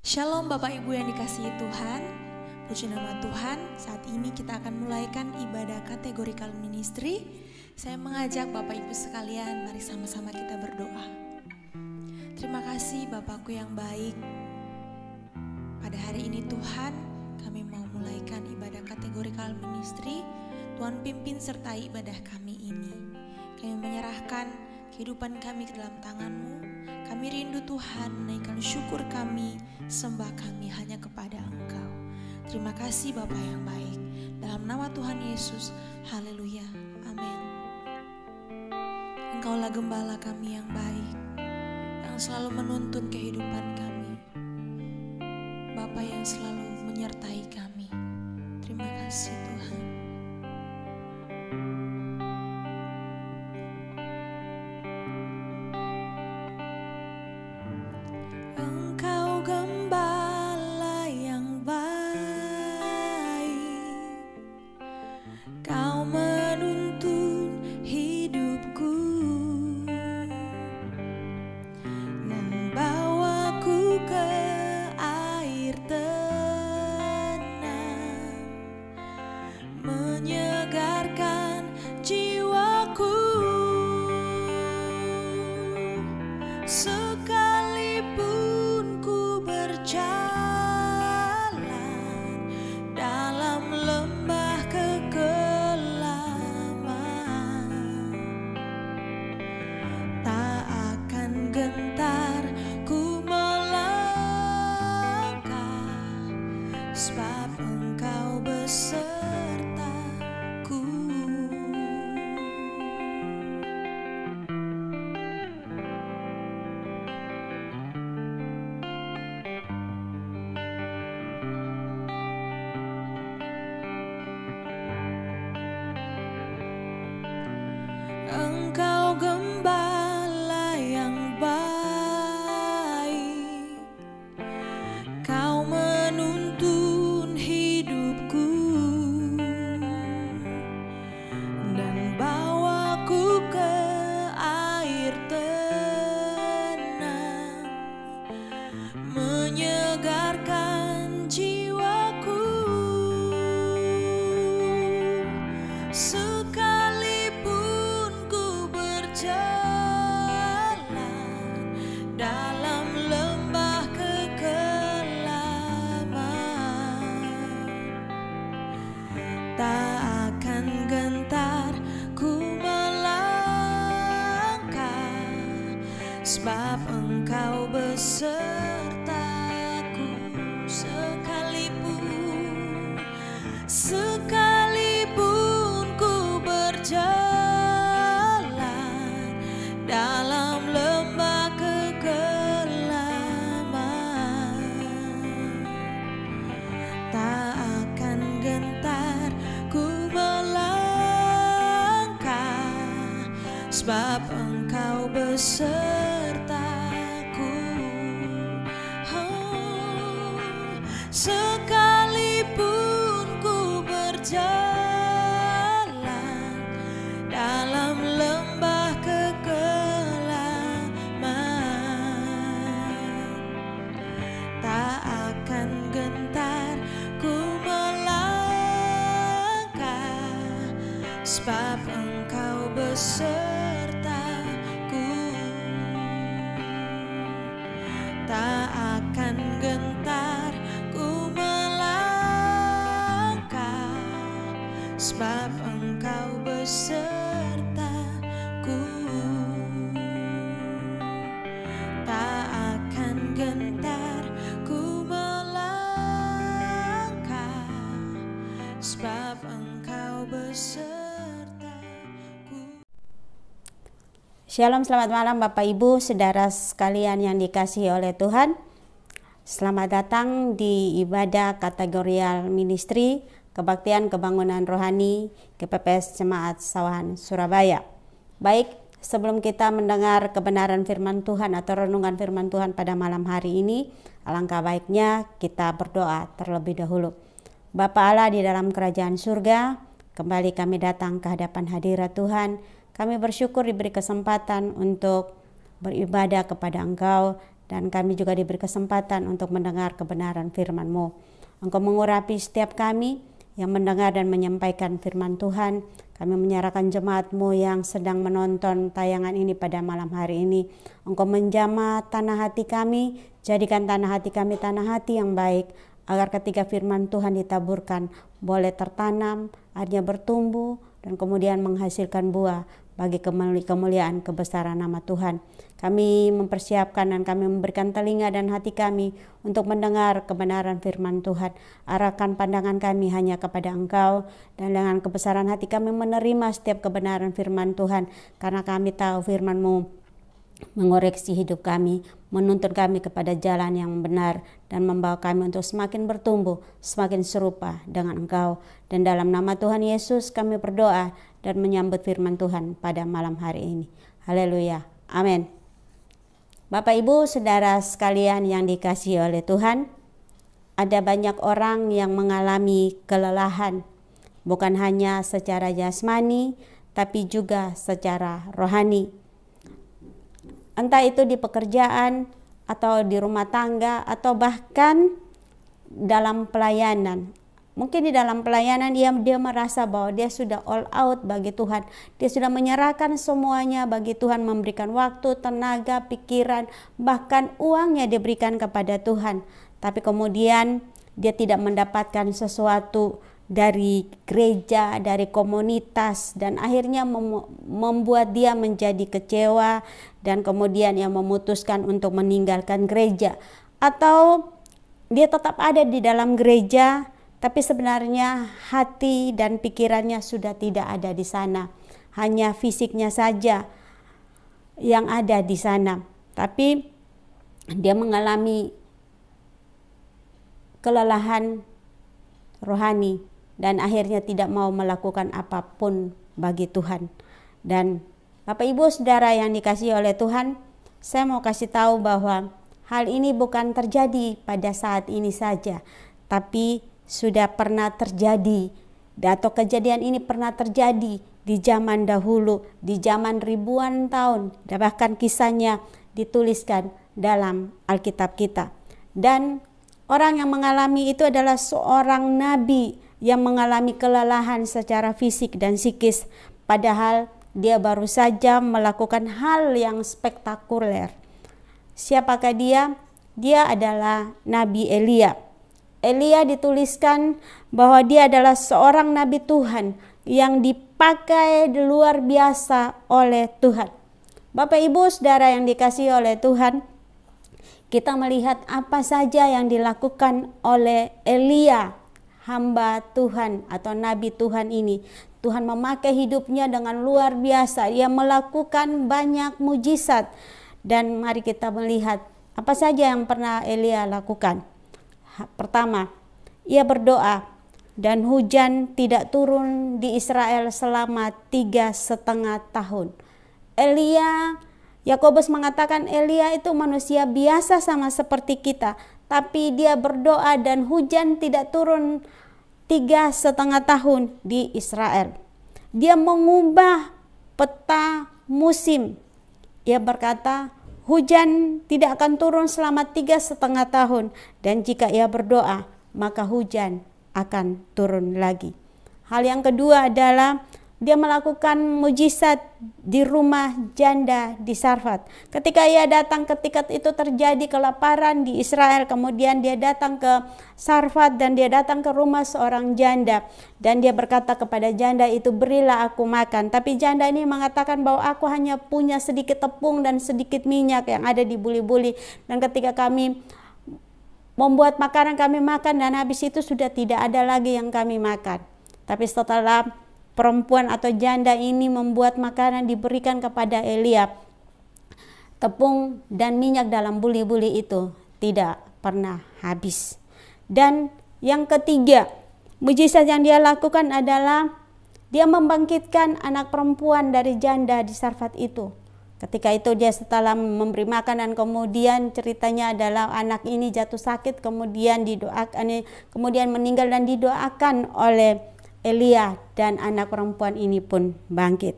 Shalom Bapak Ibu yang dikasihi Tuhan. Puji nama Tuhan. Saat ini kita akan mulaikan ibadah kategorikal ministry. Saya mengajak Bapak Ibu sekalian, mari sama-sama kita berdoa. Terima kasih Bapakku yang baik. Pada hari ini Tuhan, kami mau mulaikan ibadah kategorikal ministry. Tuhan pimpin sertai ibadah kami ini. Kami menyerahkan kehidupan kami ke dalam tangan-Mu. Kami rindu Tuhan menaikkan syukur kami, sembah kami hanya kepada Engkau. Terima kasih Bapa yang baik. Dalam nama Tuhan Yesus, haleluya, amin. Engkaulah gembala kami yang baik, yang selalu menuntun kehidupan kami. Bapa yang selalu menyertai kami. Terima kasih Tuhan. Engkau gembala yang baik, Kau menuntun hidupku, membawaku ke air tenang, menyegarkan jiwaku. Sekalipun ku berjalan dalam lembah kekelaman, tak akan gentar ku melangkah, sebab Engkau besertaku. Engkau gembala yang baik, Kau menuntun hidupku, dan bawaku ke air tenang, menyegarkan jiwaku. Sekalipun ku berjalan dalam lembah kekelaman, tak akan gentar ku melangkah, sebab Engkau besertaku. Sekalipun ku berjalan dalam lembah kekelaman, tak akan gentar ku melangkah, sebab Engkau besertaku. Sekalipun ku berjalan dalam lembah kekelaman, tak akan gentar ku melangkah, sebab Engkau besertaku. Tak akan gentar ku melangkah, sebab Engkau besertaku. Tak akan gentar ku melangkah, sebab Engkau besertaku. Shalom, selamat malam Bapak Ibu, saudara sekalian yang dikasihi oleh Tuhan. Selamat datang di ibadah kategorial ministry Kebaktian Kebangunan Rohani KPPS Jemaat Sawahan Surabaya. Baik, sebelum kita mendengar kebenaran firman Tuhan atau renungan firman Tuhan pada malam hari ini, alangkah baiknya kita berdoa terlebih dahulu. Bapa Allah di dalam kerajaan surga, kembali kami datang ke hadapan hadirat Tuhan. Kami bersyukur diberi kesempatan untuk beribadah kepada Engkau dan kami juga diberi kesempatan untuk mendengar kebenaran firman-Mu. Engkau mengurapi setiap kami yang mendengar dan menyampaikan firman Tuhan. Kami menyerahkan jemaat-Mu yang sedang menonton tayangan ini pada malam hari ini. Engkau menjamah tanah hati kami, jadikan tanah hati kami tanah hati yang baik, agar ketika firman Tuhan ditaburkan boleh tertanam, akhirnya bertumbuh, dan kemudian menghasilkan buah bagi kemuliaan kebesaran nama Tuhan. Kami mempersiapkan dan kami memberikan telinga dan hati kami untuk mendengar kebenaran firman Tuhan. Arahkan pandangan kami hanya kepada Engkau, dan dengan kebesaran hati kami menerima setiap kebenaran firman Tuhan, karena kami tahu firman-Mu mengoreksi hidup kami, menuntun kami kepada jalan yang benar, dan membawa kami untuk semakin bertumbuh, semakin serupa dengan Engkau. Dan dalam nama Tuhan Yesus kami berdoa dan menyambut firman Tuhan pada malam hari ini. Haleluya. Amin. Bapak, Ibu, saudara sekalian yang dikasihi oleh Tuhan, ada banyak orang yang mengalami kelelahan, bukan hanya secara jasmani, tapi juga secara rohani. Entah itu di pekerjaan, atau di rumah tangga, atau bahkan dalam pelayanan. Mungkin di dalam pelayanan dia merasa bahwa dia sudah all out bagi Tuhan. Dia sudah menyerahkan semuanya bagi Tuhan, memberikan waktu, tenaga, pikiran, bahkan uangnya diberikan kepada Tuhan. Tapi kemudian dia tidak mendapatkan sesuatu dari gereja, dari komunitas, dan akhirnya membuat dia menjadi kecewa, dan kemudian ia memutuskan untuk meninggalkan gereja. Atau dia tetap ada di dalam gereja, tapi sebenarnya hati dan pikirannya sudah tidak ada di sana. Hanya fisiknya saja yang ada di sana. Tapi dia mengalami kelelahan rohani, dan akhirnya tidak mau melakukan apapun bagi Tuhan. Dan Bapak, Ibu, saudara yang dikasihi oleh Tuhan, saya mau kasih tahu bahwa hal ini bukan terjadi pada saat ini saja, tapi sudah pernah terjadi, atau kejadian ini pernah terjadi di zaman dahulu, di zaman ribuan tahun, dan bahkan kisahnya dituliskan dalam Alkitab kita. Dan orang yang mengalami itu adalah seorang nabi yang mengalami kelelahan secara fisik dan psikis, padahal dia baru saja melakukan hal yang spektakuler. Siapakah dia? Dia adalah Nabi Elia. Elia dituliskan bahwa dia adalah seorang nabi Tuhan yang dipakai luar biasa oleh Tuhan. Bapak, Ibu, saudara yang dikasihi oleh Tuhan, kita melihat apa saja yang dilakukan oleh Elia, hamba Tuhan atau nabi Tuhan ini. Tuhan memakai hidupnya dengan luar biasa. Ia melakukan banyak mujizat. Dan mari kita melihat apa saja yang pernah Elia lakukan. Pertama, ia berdoa dan hujan tidak turun di Israel selama 3,5 tahun. Elia, Yakobus mengatakan Elia itu manusia biasa sama seperti kita, tapi dia berdoa dan hujan tidak turun 3,5 tahun di Israel. Dia mengubah peta musim. Ia berkata hujan tidak akan turun selama 3,5 tahun, dan jika ia berdoa maka hujan akan turun lagi. Hal yang kedua adalah dia melakukan mujizat di rumah janda di Sarfat. Ketika ia datang, ketika itu terjadi kelaparan di Israel, kemudian dia datang ke Sarfat dan dia datang ke rumah seorang janda, dan dia berkata kepada janda itu, berilah aku makan. Tapi janda ini mengatakan bahwa aku hanya punya sedikit tepung dan sedikit minyak yang ada di buli-buli, dan ketika kami membuat makanan kami makan, dan habis itu sudah tidak ada lagi yang kami makan. Tapi setelah perempuan atau janda ini membuat makanan diberikan kepada Elia, tepung dan minyak dalam buli-buli itu tidak pernah habis. Dan yang ketiga, mujizat yang dia lakukan adalah dia membangkitkan anak perempuan dari janda di Sarfat itu. Ketika itu dia setelah memberi makan, dan kemudian ceritanya adalah anak ini jatuh sakit, kemudian meninggal dan didoakan oleh Elia, dan anak perempuan ini pun bangkit.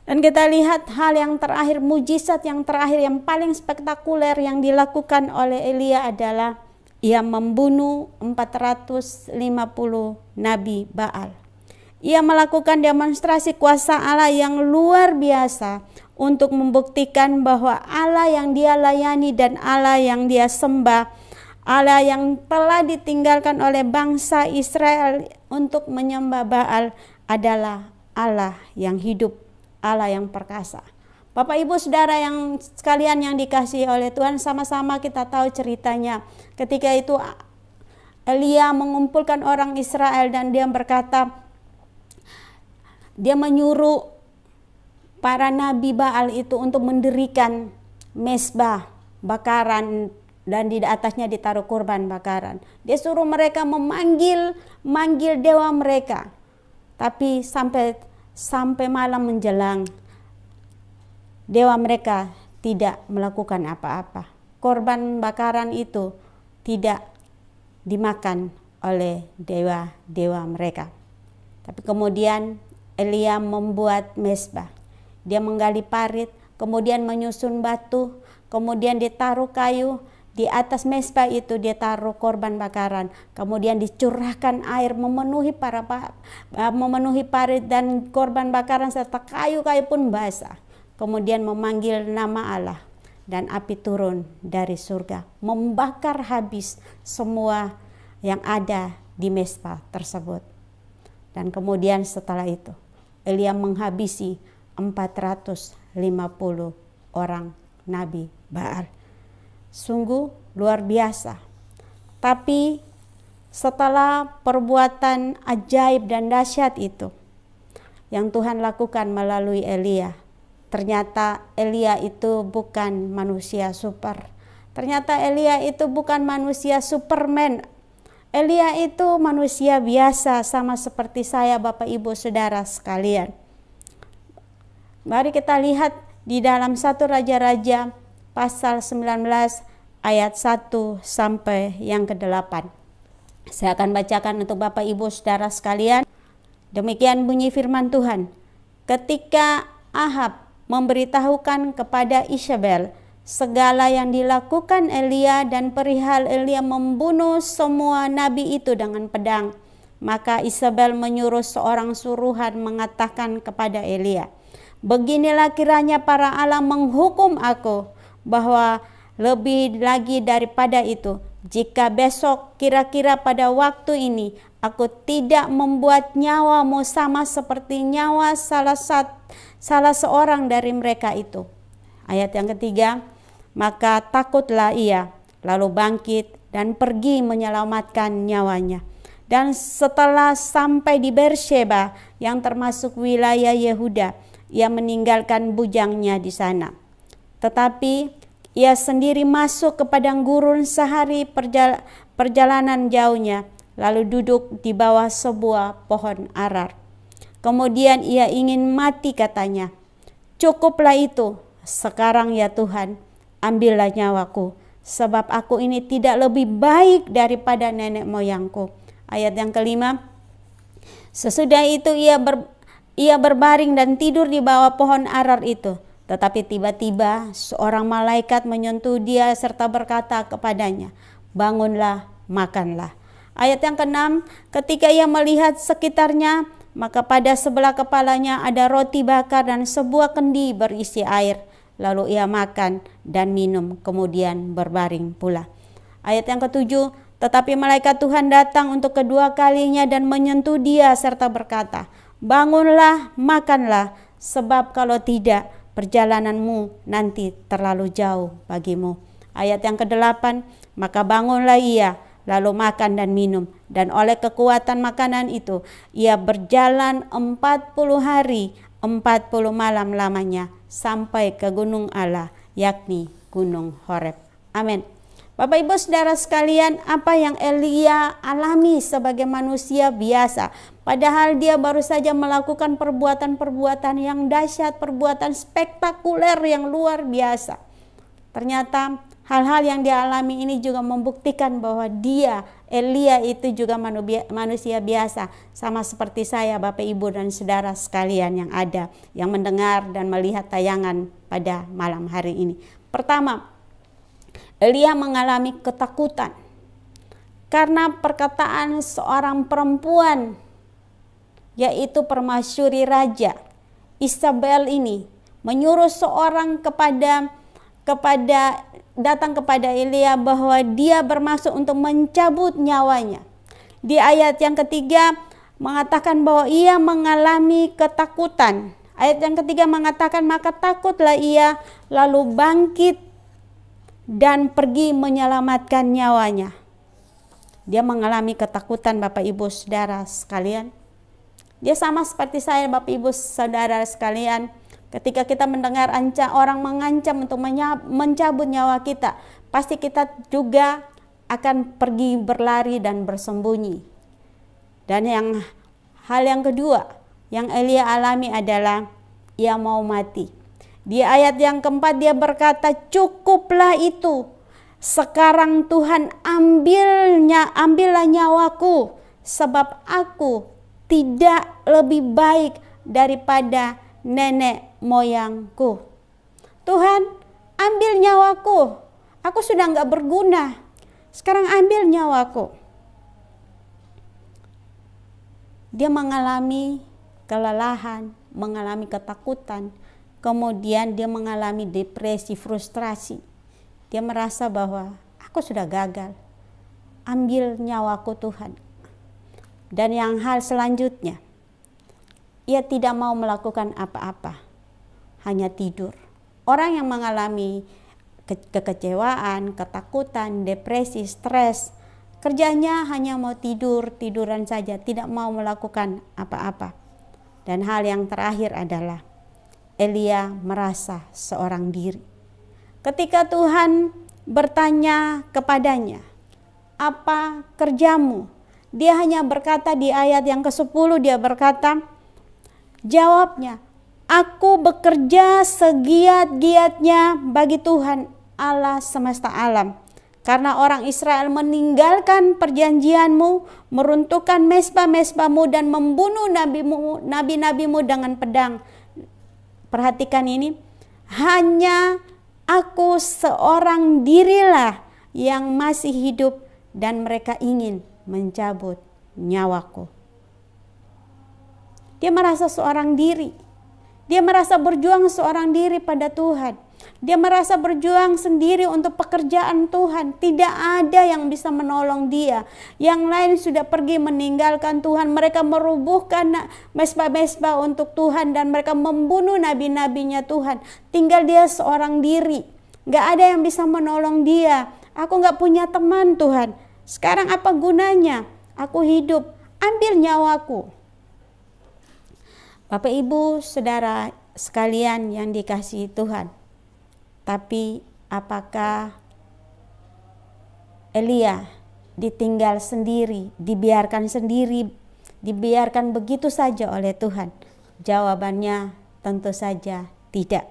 Dan kita lihat hal yang terakhir, mujizat yang terakhir yang paling spektakuler yang dilakukan oleh Elia adalah ia membunuh 450 nabi Baal. Ia melakukan demonstrasi kuasa Allah yang luar biasa untuk membuktikan bahwa Allah yang dia layani dan Allah yang dia sembah, Allah yang telah ditinggalkan oleh bangsa Israel untuk menyembah Baal adalah Allah yang hidup, Allah yang perkasa. Bapak Ibu Saudara yang sekalian yang dikasihi oleh Tuhan, sama-sama kita tahu ceritanya. Ketika itu Elia mengumpulkan orang Israel dan dia berkata, dia menyuruh para nabi Baal itu untuk mendirikan mezbah bakaran dan di atasnya ditaruh kurban bakaran. Dia suruh mereka memanggil dewa mereka. Tapi sampai malam menjelang, dewa mereka tidak melakukan apa-apa. Korban bakaran itu tidak dimakan oleh dewa-dewa mereka. Tapi kemudian Elia membuat mezbah. Dia menggali parit, kemudian menyusun batu, kemudian ditaruh kayu. Di atas mezbah itu dia taruh korban bakaran. Kemudian dicurahkan air memenuhi parit dan korban bakaran serta kayu-kayu pun basah. Kemudian memanggil nama Allah dan api turun dari surga, membakar habis semua yang ada di mezbah tersebut. Dan kemudian setelah itu Elia menghabisi 450 orang nabi Baal. Sungguh luar biasa. Tapi setelah perbuatan ajaib dan dahsyat itu yang Tuhan lakukan melalui Elia, ternyata Elia itu bukan manusia super. Ternyata Elia itu bukan manusia Superman. Elia itu manusia biasa sama seperti saya, Bapak Ibu Saudara sekalian. Mari kita lihat di dalam 1 Raja-Raja pasal 19 ayat 1 sampai yang ke-8. Saya akan bacakan untuk Bapak Ibu Saudara sekalian. Demikian bunyi firman Tuhan. Ketika Ahab memberitahukan kepada Isabel segala yang dilakukan Elia dan perihal Elia membunuh semua nabi itu dengan pedang, maka Isabel menyuruh seorang suruhan mengatakan kepada Elia, beginilah kiranya para Allah menghukum aku, bahwa lebih lagi daripada itu, jika besok kira-kira pada waktu ini aku tidak membuat nyawamu sama seperti nyawa salah seorang dari mereka itu. Ayat yang ketiga, maka takutlah ia, lalu bangkit dan pergi menyelamatkan nyawanya. Dan setelah sampai di Beersheba yang termasuk wilayah Yehuda, ia meninggalkan bujangnya di sana. Tetapi ia sendiri masuk ke padang gurun sehari perjalanan jauhnya, lalu duduk di bawah sebuah pohon arar. Kemudian ia ingin mati, katanya, cukuplah itu, sekarang ya Tuhan, ambillah nyawaku, sebab aku ini tidak lebih baik daripada nenek moyangku. Ayat yang kelima, sesudah itu ia berbaring dan tidur di bawah pohon arar itu. Tetapi tiba-tiba seorang malaikat menyentuh dia serta berkata kepadanya, bangunlah, makanlah. Ayat yang ke-6, ketika ia melihat sekitarnya, maka pada sebelah kepalanya ada roti bakar dan sebuah kendi berisi air. Lalu ia makan dan minum, kemudian berbaring pula. Ayat yang ke-7, tetapi malaikat Tuhan datang untuk kedua kalinya dan menyentuh dia serta berkata, bangunlah, makanlah, sebab kalau tidak, perjalananmu nanti terlalu jauh bagimu. Ayat yang ke-8, maka bangunlah ia, lalu makan dan minum, dan oleh kekuatan makanan itu ia berjalan 40 hari 40 malam lamanya sampai ke gunung Allah, yakni gunung Horeb. Amin. Bapak Ibu Saudara sekalian, apa yang Elia alami sebagai manusia biasa, padahal dia baru saja melakukan perbuatan-perbuatan yang dahsyat, perbuatan spektakuler yang luar biasa. Ternyata hal-hal yang dia alami ini juga membuktikan bahwa Elia itu juga manusia biasa, sama seperti saya, Bapak Ibu dan saudara sekalian yang ada, yang mendengar dan melihat tayangan pada malam hari ini. Pertama, Elia mengalami ketakutan karena perkataan seorang perempuan, yaitu permasyuri raja Isabel ini, menyuruh seorang datang kepada Elia bahwa dia bermaksud untuk mencabut nyawanya. Di ayat yang ketiga mengatakan bahwa ia mengalami ketakutan. Ayat yang ketiga mengatakan maka takutlah ia, lalu bangkit dan pergi menyelamatkan nyawanya. Dia mengalami ketakutan, Bapak Ibu Saudara sekalian. Dia sama seperti saya, Bapak Ibu Saudara sekalian. Ketika kita mendengar orang mengancam untuk mencabut nyawa kita, pasti kita juga akan pergi berlari dan bersembunyi. Dan hal yang kedua yang Elia alami adalah ia mau mati. Di ayat yang keempat dia berkata, cukuplah itu. Sekarang Tuhan ambillah nyawaku, sebab aku tidak lebih baik daripada nenek moyangku. Tuhan, ambil nyawaku, aku sudah nggak berguna. Sekarang ambil nyawaku. Dia mengalami kelelahan, mengalami ketakutan, kemudian dia mengalami depresi, frustrasi. Dia merasa bahwa aku sudah gagal. Ambil nyawaku Tuhan. Dan yang hal selanjutnya, ia tidak mau melakukan apa-apa, hanya tidur. Orang yang mengalami kekecewaan, ketakutan, depresi, stres, kerjanya hanya mau tiduran saja, tidak mau melakukan apa-apa. Dan hal yang terakhir adalah Elia merasa seorang diri. Ketika Tuhan bertanya kepadanya, apa kerjamu? Dia hanya berkata di ayat yang ke-10, dia berkata, jawabnya, aku bekerja segiat-giatnya bagi Tuhan Allah semesta alam. Karena orang Israel meninggalkan perjanjianmu, meruntuhkan mezbah-mezbahmu dan membunuh nabi-nabimu dengan pedang. Perhatikan ini, hanya aku seorang dirilah yang masih hidup dan mereka ingin mencabut nyawaku. Dia merasa seorang diri. Dia merasa berjuang seorang diri pada Tuhan. Dia merasa berjuang sendiri untuk pekerjaan Tuhan. Tidak ada yang bisa menolong dia. Yang lain sudah pergi meninggalkan Tuhan. Mereka merubuhkan mezbah-mezbah untuk Tuhan dan mereka membunuh nabi-nabinya Tuhan. Tinggal dia seorang diri. Gak ada yang bisa menolong dia. Aku gak punya teman Tuhan. Sekarang apa gunanya? Aku hidup. Ambil nyawaku. Bapak Ibu Saudara sekalian yang dikasihi Tuhan. Tapi apakah Elia ditinggal sendiri, dibiarkan begitu saja oleh Tuhan? Jawabannya tentu saja tidak.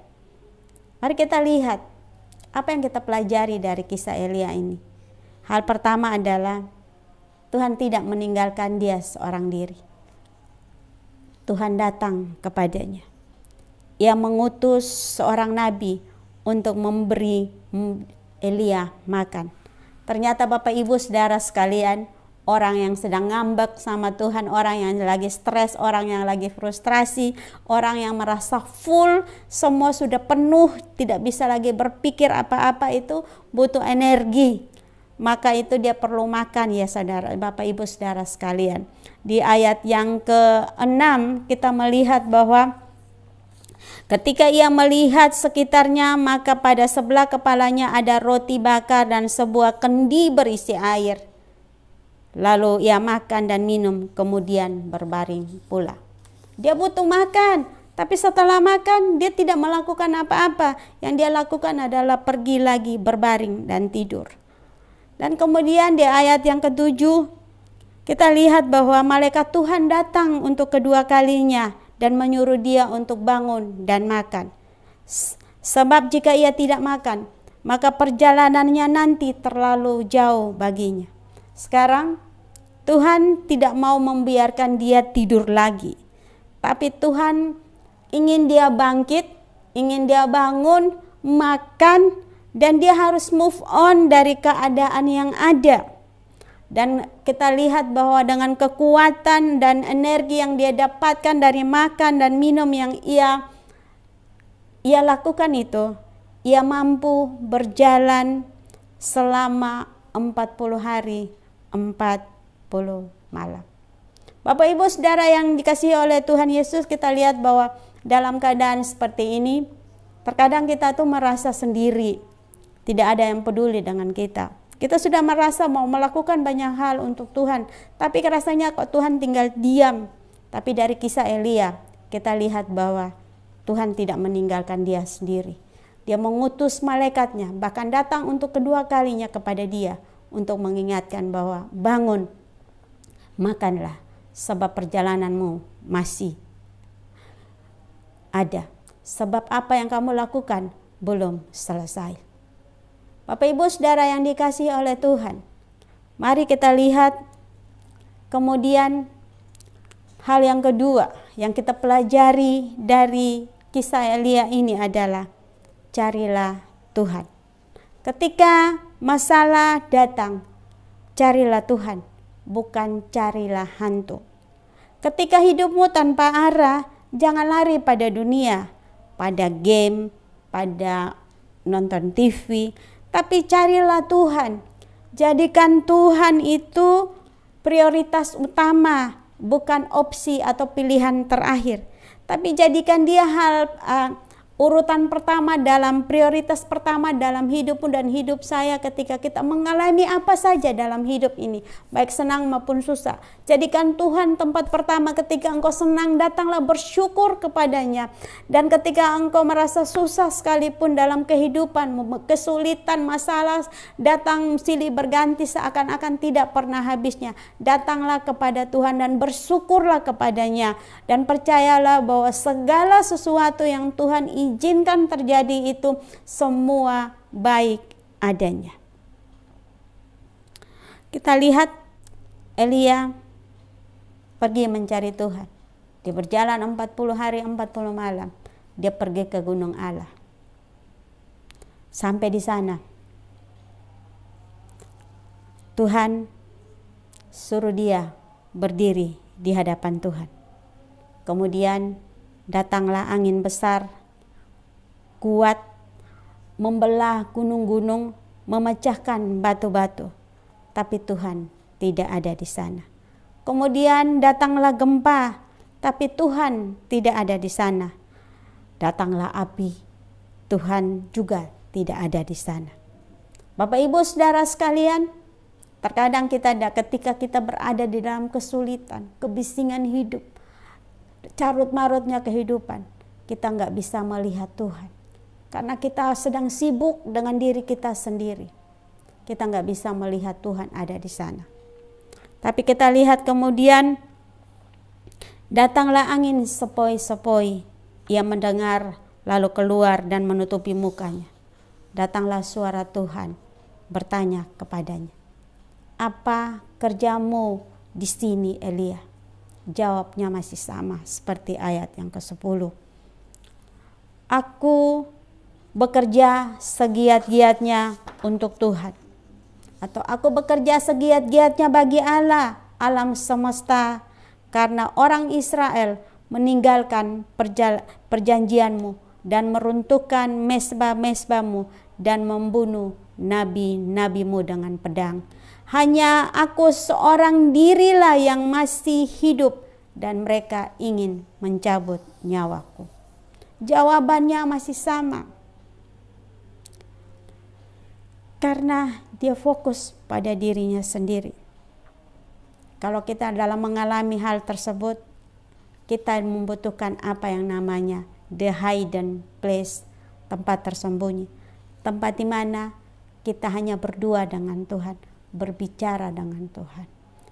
Mari kita lihat apa yang kita pelajari dari kisah Elia ini. Hal pertama adalah Tuhan tidak meninggalkan dia seorang diri. Tuhan datang kepadanya. Ia mengutus seorang nabi untuk memberi Elia makan. Ternyata Bapak Ibu Saudara sekalian, orang yang sedang ngambek sama Tuhan, orang yang lagi stres, orang yang lagi frustrasi, orang yang merasa full, semua sudah penuh, tidak bisa lagi berpikir apa-apa, itu butuh energi. Maka itu dia perlu makan ya saudara, Bapak Ibu Saudara sekalian. Di ayat yang ke-6 kita melihat bahwa ketika ia melihat sekitarnya, maka pada sebelah kepalanya ada roti bakar dan sebuah kendi berisi air. Lalu ia makan dan minum, kemudian berbaring pula. Dia butuh makan, tapi setelah makan dia tidak melakukan apa-apa. Yang dia lakukan adalah pergi lagi berbaring dan tidur. Dan kemudian di ayat yang ke-7 kita lihat bahwa malaikat Tuhan datang untuk kedua kalinya dan menyuruh dia untuk bangun dan makan. Sebab jika ia tidak makan, maka perjalanannya nanti terlalu jauh baginya. Sekarang Tuhan tidak mau membiarkan dia tidur lagi, tapi Tuhan ingin dia bangkit, ingin dia bangun, makan, dan dia harus move on dari keadaan yang ada. Dan kita lihat bahwa dengan kekuatan dan energi yang dia dapatkan dari makan dan minum yang ia lakukan itu, ia mampu berjalan selama 40 hari 40 malam. Bapak Ibu Saudara yang dikasihi oleh Tuhan Yesus, kita lihat bahwa dalam keadaan seperti ini, terkadang kita tuh merasa sendiri, tidak ada yang peduli dengan kita. Kita sudah merasa mau melakukan banyak hal untuk Tuhan, tapi rasanya kok Tuhan tinggal diam. Tapi dari kisah Elia, kita lihat bahwa Tuhan tidak meninggalkan dia sendiri. Dia mengutus malaikatnya, bahkan datang untuk kedua kalinya kepada dia, untuk mengingatkan bahwa bangun, makanlah, sebab perjalananmu masih ada. Sebab apa yang kamu lakukan belum selesai. Bapak Ibu Saudara yang dikasihi oleh Tuhan, mari kita lihat kemudian hal yang kedua yang kita pelajari dari kisah Elia ini adalah carilah Tuhan. Ketika masalah datang, carilah Tuhan, bukan carilah hantu. Ketika hidupmu tanpa arah, jangan lari pada dunia, pada game, pada nonton TV, tapi carilah Tuhan. Jadikan Tuhan itu prioritas utama, bukan opsi atau pilihan terakhir. Tapi jadikan dia urutan pertama, dalam prioritas pertama dalam hidupmu dan hidup saya ketika kita mengalami apa saja dalam hidup ini, baik senang maupun susah. Jadikan Tuhan tempat pertama. Ketika engkau senang, datanglah bersyukur kepadanya. Dan ketika engkau merasa susah sekalipun dalam kehidupanmu, kesulitan, masalah datang silih berganti seakan-akan tidak pernah habisnya, datanglah kepada Tuhan dan bersyukurlah kepadanya. Dan percayalah bahwa segala sesuatu yang Tuhan izinkan terjadi itu semua baik adanya. Kita lihat Elia pergi mencari Tuhan. Dia berjalan 40 hari 40 malam. Dia pergi ke gunung Allah. Sampai di sana Tuhan suruh dia berdiri di hadapan Tuhan. Kemudian datanglah angin besar, kuat, membelah gunung-gunung, memecahkan batu-batu. Tapi Tuhan tidak ada di sana. Kemudian datanglah gempa, tapi Tuhan tidak ada di sana. Datanglah api, Tuhan juga tidak ada di sana. Bapak Ibu Saudara sekalian, terkadang ketika kita berada di dalam kesulitan, kebisingan hidup, carut-marutnya kehidupan, kita nggak bisa melihat Tuhan. Karena kita sedang sibuk dengan diri kita sendiri. Kita nggak bisa melihat Tuhan ada di sana. Tapi kita lihat kemudian datanglah angin sepoi-sepoi. Ia mendengar lalu keluar dan menutupi mukanya. Datanglah suara Tuhan bertanya kepadanya, apa kerjamu di sini Elia? Jawabnya masih sama seperti ayat yang ke-10. Aku bekerja segiat-giatnya untuk Tuhan. Atau aku bekerja segiat-giatnya bagi Allah, alam semesta. Karena orang Israel meninggalkan perjanjianmu dan meruntuhkan mezbah-mezbahmu dan membunuh nabi-nabimu dengan pedang. Hanya aku seorang dirilah yang masih hidup dan mereka ingin mencabut nyawaku. Jawabannya masih sama. Karena dia fokus pada dirinya sendiri. Kalau kita dalam mengalami hal tersebut, kita membutuhkan apa yang namanya the hidden place, tempat tersembunyi. Tempat di mana kita hanya berdua dengan Tuhan, berbicara dengan Tuhan.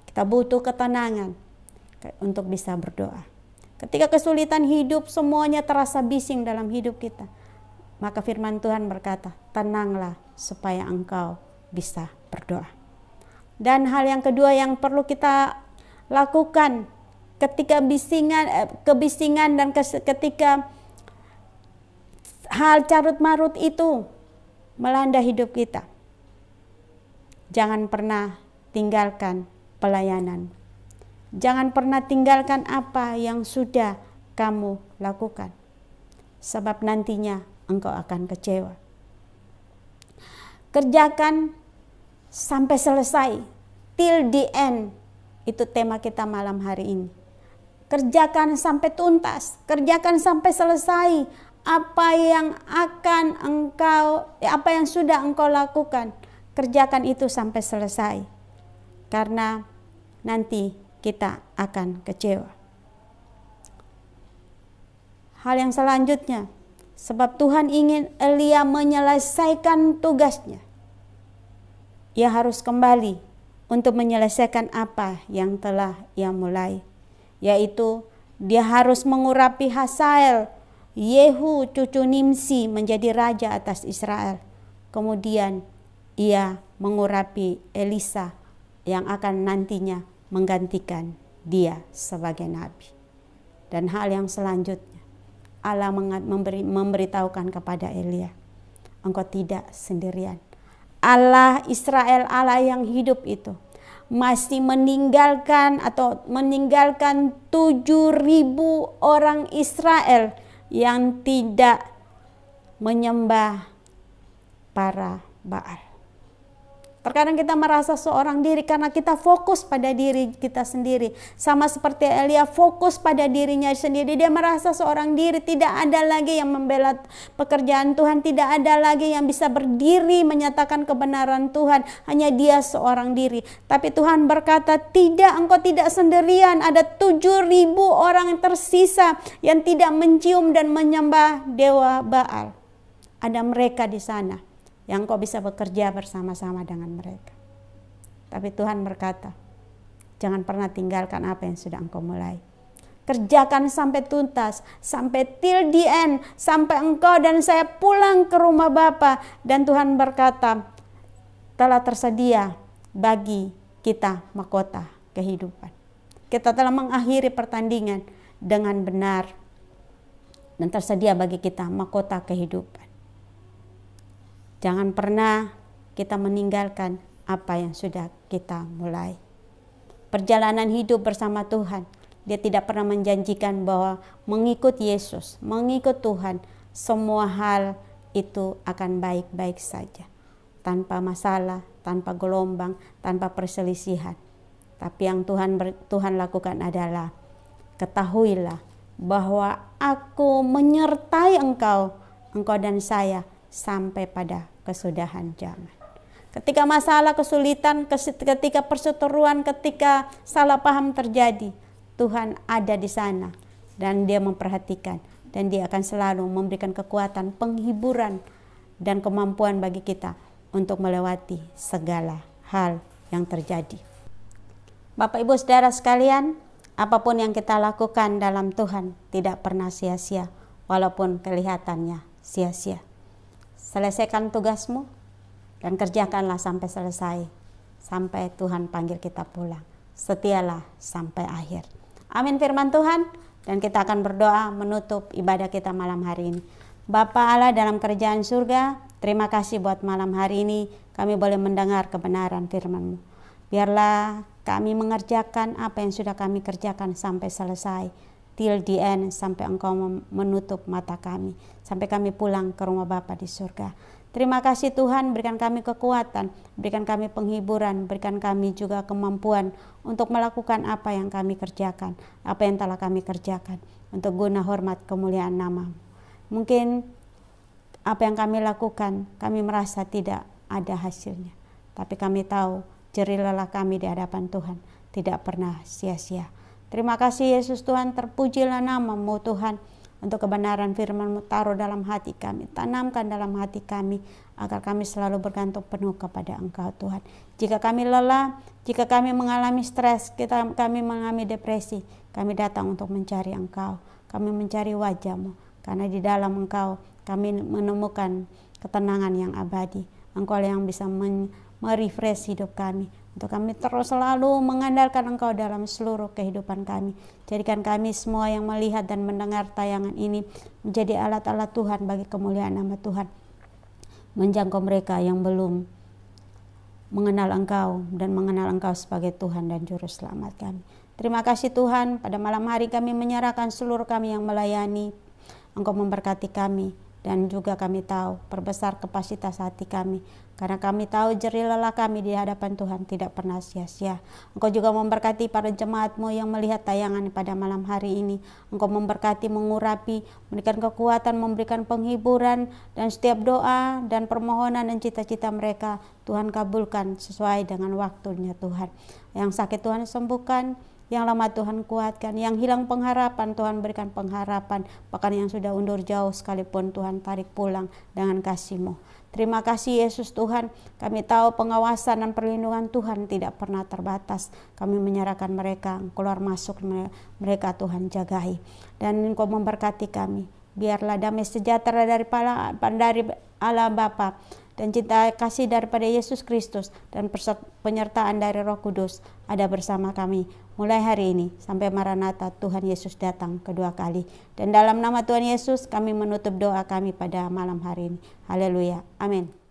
Kita butuh ketenangan untuk bisa berdoa. Ketika kesulitan hidup, semuanya terasa bising dalam hidup kita, maka firman Tuhan berkata, tenanglah supaya engkau bisa berdoa. Dan hal yang kedua yang perlu kita lakukan ketika kebisingan dan ketika hal carut marut itu melanda hidup kita, jangan pernah tinggalkan pelayanan. Jangan pernah tinggalkan apa yang sudah kamu lakukan, sebab nantinya engkau akan kecewa. Kerjakan sampai selesai, till the end. Itu tema kita malam hari ini. Kerjakan sampai tuntas, kerjakan sampai selesai apa yang sudah engkau lakukan. Kerjakan itu sampai selesai, karena nanti kita akan kecewa. Hal yang selanjutnya, sebab Tuhan ingin Elia menyelesaikan tugasnya, ia harus kembali untuk menyelesaikan apa yang telah ia mulai, yaitu dia harus mengurapi Hazael, Yehu cucu Nimsi menjadi raja atas Israel. Kemudian ia mengurapi Elisa yang akan nantinya menggantikan dia sebagai nabi. Dan hal yang selanjutnya, Allah memberitahukan kepada Elia, engkau tidak sendirian. Allah Israel, Allah yang hidup itu masih meninggalkan 7.000 orang Israel yang tidak menyembah para Baal. Terkadang kita merasa seorang diri karena kita fokus pada diri kita sendiri. Sama seperti Elia fokus pada dirinya sendiri. Dia merasa seorang diri, tidak ada lagi yang membela pekerjaan Tuhan. Tidak ada lagi yang bisa berdiri menyatakan kebenaran Tuhan. Hanya dia seorang diri. Tapi Tuhan berkata, tidak, engkau tidak sendirian. Ada 7.000 orang yang tersisa yang tidak mencium dan menyembah dewa Baal. Ada mereka di sana yang kau bisa bekerja bersama-sama dengan mereka. Tapi Tuhan berkata, jangan pernah tinggalkan apa yang sudah engkau mulai. Kerjakan sampai tuntas, sampai till the end, sampai engkau dan saya pulang ke rumah Bapa. Dan Tuhan berkata, telah tersedia bagi kita mahkota kehidupan. Kita telah mengakhiri pertandingan dengan benar, dan tersedia bagi kita mahkota kehidupan. Jangan pernah kita meninggalkan apa yang sudah kita mulai. Perjalanan hidup bersama Tuhan, dia tidak pernah menjanjikan bahwa mengikut Yesus, mengikut Tuhan, semua hal itu akan baik-baik saja. Tanpa masalah, tanpa gelombang, tanpa perselisihan. Tapi yang Tuhan lakukan adalah, ketahuilah bahwa aku menyertai engkau dan saya sampai pada kesudahan zaman. Ketika masalah, kesulitan, ketika perseteruan, ketika salah paham terjadi, Tuhan ada di sana dan dia memperhatikan, dan dia akan selalu memberikan kekuatan, penghiburan, dan kemampuan bagi kita untuk melewati segala hal yang terjadi. Bapak Ibu Saudara sekalian, apapun yang kita lakukan dalam Tuhan tidak pernah sia-sia, walaupun kelihatannya sia-sia. Selesaikan tugasmu dan kerjakanlah sampai selesai, sampai Tuhan panggil kita pulang. Setialah sampai akhir. Amin firman Tuhan, dan kita akan berdoa menutup ibadah kita malam hari ini. Bapa Allah dalam kerajaan surga, terima kasih buat malam hari ini kami boleh mendengar kebenaran firman-Mu. Biarlah kami mengerjakan apa yang sudah kami kerjakan sampai selesai, till the end, sampai Engkau menutup mata kami, sampai kami pulang ke rumah Bapa di surga. Terima kasih Tuhan, berikan kami kekuatan, berikan kami penghiburan, berikan kami juga kemampuan untuk melakukan apa yang kami kerjakan, apa yang telah kami kerjakan, untuk guna hormat kemuliaan nama-Mu. Mungkin apa yang kami lakukan, kami merasa tidak ada hasilnya, tapi kami tahu jerih lelah kami di hadapan Tuhan tidak pernah sia-sia. Terima kasih Yesus Tuhan, terpujilah nama-Mu Tuhan, untuk kebenaran firman-Mu taruh dalam hati kami, tanamkan dalam hati kami, agar kami selalu bergantung penuh kepada Engkau Tuhan. Jika kami lelah, jika kami mengalami stres, kami mengalami depresi, kami datang untuk mencari Engkau, kami mencari wajah-Mu, karena di dalam Engkau kami menemukan ketenangan yang abadi. Engkau yang bisa merefresh hidup kami. Untuk kami terus selalu mengandalkan Engkau dalam seluruh kehidupan kami. Jadikan kami semua yang melihat dan mendengar tayangan ini menjadi alat-alat Tuhan bagi kemuliaan nama Tuhan. Menjangkau mereka yang belum mengenal Engkau dan mengenal Engkau sebagai Tuhan dan Juru Selamat kami. Terima kasih Tuhan, pada malam hari kami menyerahkan seluruh kami yang melayani. Engkau memberkati kami dan juga kami tahu perbesar kapasitas hati kami. Karena kami tahu jerih lelah kami di hadapan Tuhan tidak pernah sia-sia. Engkau juga memberkati para jemaat-Mu yang melihat tayangan pada malam hari ini. Engkau memberkati, mengurapi, memberikan kekuatan, memberikan penghiburan, dan setiap doa dan permohonan dan cita-cita mereka Tuhan kabulkan sesuai dengan waktunya Tuhan. Yang sakit Tuhan sembuhkan, yang lemah Tuhan kuatkan, yang hilang pengharapan Tuhan berikan pengharapan, bahkan yang sudah undur jauh sekalipun Tuhan tarik pulang dengan kasih-Mu. Terima kasih Yesus Tuhan, kami tahu pengawasan dan perlindungan Tuhan tidak pernah terbatas. Kami menyerahkan mereka, keluar masuk mereka Tuhan jagai. Dan Engkau memberkati kami, biarlah damai sejahtera dari Allah Bapa dan cinta kasih daripada Yesus Kristus dan penyertaan dari Roh Kudus ada bersama kami mulai hari ini sampai Maranatha Tuhan Yesus datang kedua kali. Dan dalam nama Tuhan Yesus kami menutup doa kami pada malam hari ini. Haleluya. Amin.